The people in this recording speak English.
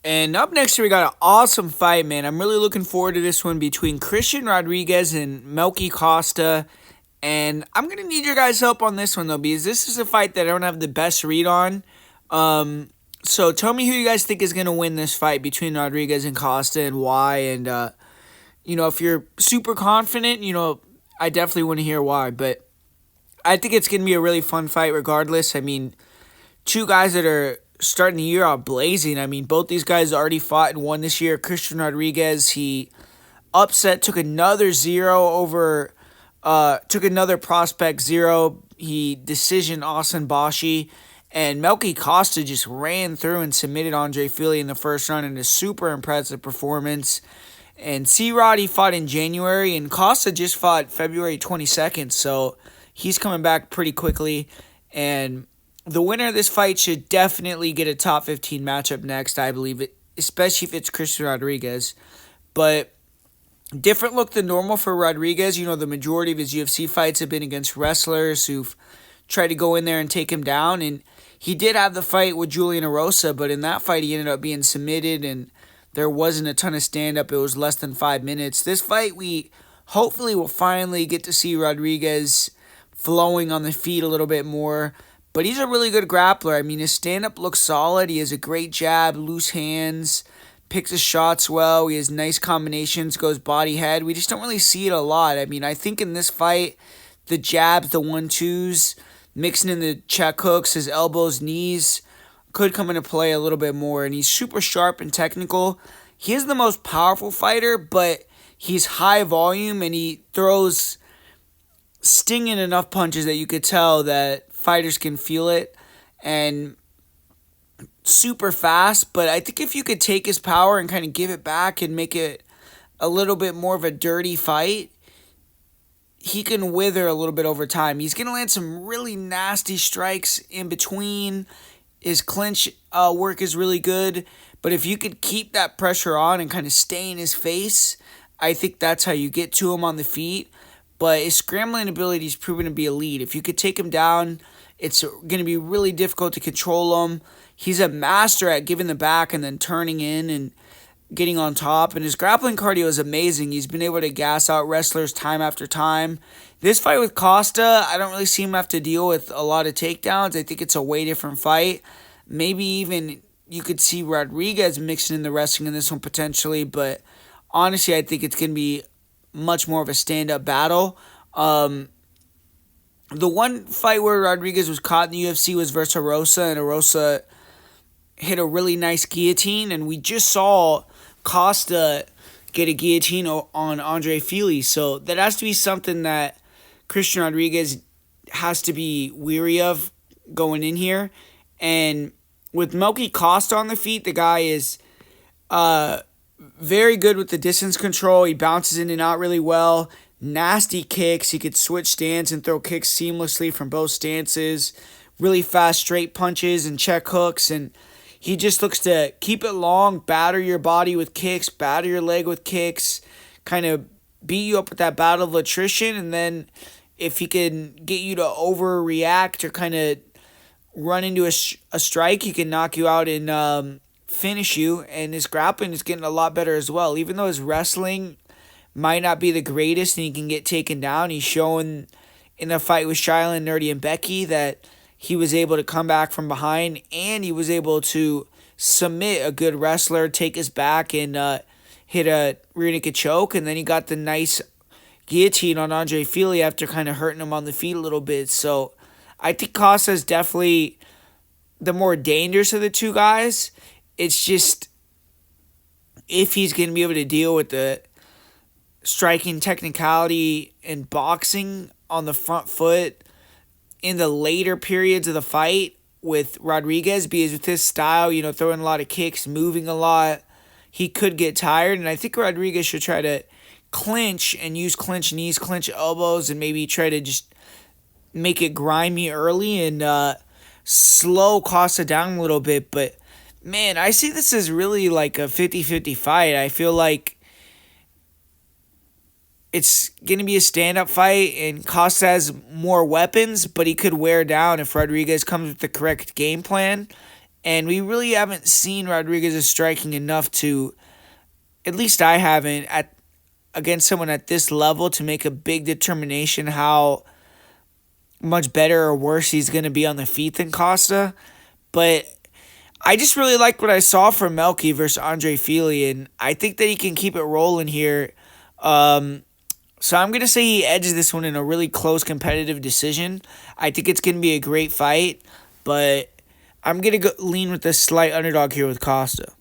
And up next here, we got an awesome fight, man. I'm really looking forward to this one between Christian Rodriguez and Melky Costa. And I'm going to need your guys' help on this one, though, because this is a fight that I don't have the best read on. So tell me who you guys think is going to win this fight between Rodriguez and Costa and why. And, if you're super confident, I definitely want to hear why. But I think it's going to be a really fun fight regardless. I mean, two guys that are starting the year out blazing. I mean, both these guys already fought and won this year. Christian Rodriguez, he took another took another prospect zero. He decisioned Austin Bashi. And Melky Costa just ran through and submitted Andre Fili in the first round in a super impressive performance. And C-Rod, he fought in January, and Costa just fought February 22nd, so he's coming back pretty quickly. And the winner of this fight should definitely get a top 15 matchup next, I believe, especially if it's Christian Rodriguez. But different look than normal for Rodriguez. The majority of his UFC fights have been against wrestlers who've tried to go in there and take him down. And he did have the fight with Julian Erosa, but in that fight he ended up being submitted and there wasn't a ton of stand-up. It was less than 5 minutes. This fight, we hopefully will finally get to see Rodriguez flowing on the feet a little bit more. But he's a really good grappler. I mean, his stand-up looks solid. He has a great jab, loose hands, picks his shots well. He has nice combinations, goes body-head. We just don't really see it a lot. I mean, I think in this fight, the jabs, the 1-2s, mixing in the check hooks, his elbows, knees, could come into play a little bit more. And he's super sharp and technical. He is the most powerful fighter, but he's high volume and he throws stinging enough punches that you could tell that fighters can feel it. And super fast, but I think if you could take his power and kind of give it back and make it a little bit more of a dirty fight, he can wither a little bit over time. He's going to land some really nasty strikes in between. His clinch work is really good, but if you could keep that pressure on and kind of stay in his face, I think that's how you get to him on the feet. But his scrambling ability is proven to be elite. If you could take him down, it's going to be really difficult to control him. He's a master at giving the back and then turning in and getting on top. And his grappling cardio is amazing. He's been able to gas out wrestlers time after time. This fight with Costa, I don't really see him have to deal with a lot of takedowns. I think it's a way different fight. Maybe even you could see Rodriguez mixing in the wrestling in this one potentially. But honestly, I think it's going to be much more of a stand-up battle. The one fight where Rodriguez was caught in the UFC was versus Erosa, and Erosa hit a really nice guillotine, and we just saw Costa get a guillotine on Andre Fili, so that has to be something that Christian Rodriguez has to be weary of going in here. And with Melky Costa on the feet, the guy is very good with the distance control. He bounces in and out really well. Nasty kicks. He could switch stance and throw kicks seamlessly from both stances. Really fast straight punches and check hooks. And he just looks to keep it long, batter your body with kicks, batter your leg with kicks, kind of beat you up with that battle of attrition. And then if he can get you to overreact or kind of run into a strike, he can knock you out and finish you. And his grappling is getting a lot better as well. Even though his wrestling might not be the greatest and he can get taken down, he's showing in the fight with Shylin, Nerdy, and Becky that he was able to come back from behind and he was able to submit a good wrestler, take his back, and hit a rear naked choke. And then he got the nice guillotine on Andre Fili after kind of hurting him on the feet a little bit. So I think Costa is definitely the more dangerous of the two guys. It's just if he's going to be able to deal with the striking technicality and boxing on the front foot in the later periods of the fight with Rodriguez, because with his style, throwing a lot of kicks, moving a lot, he could get tired. And I think Rodriguez should try to clinch and use clinch knees, clinch elbows, and maybe try to just make it grimy early and slow Costa down a little bit. But man, I see this as really like a 50-50 fight. I feel like it's going to be a stand-up fight, and Costa has more weapons, but he could wear down if Rodriguez comes with the correct game plan. And we really haven't seen Rodriguez's striking enough to, at least I haven't, against someone at this level to make a big determination how much better or worse he's going to be on the feet than Costa. But I just really like what I saw from Melky versus Andre Fili, and I think that he can keep it rolling here. So I'm going to say he edges this one in a really close competitive decision. I think it's going to be a great fight, but I'm going to lean with the slight underdog here with Costa.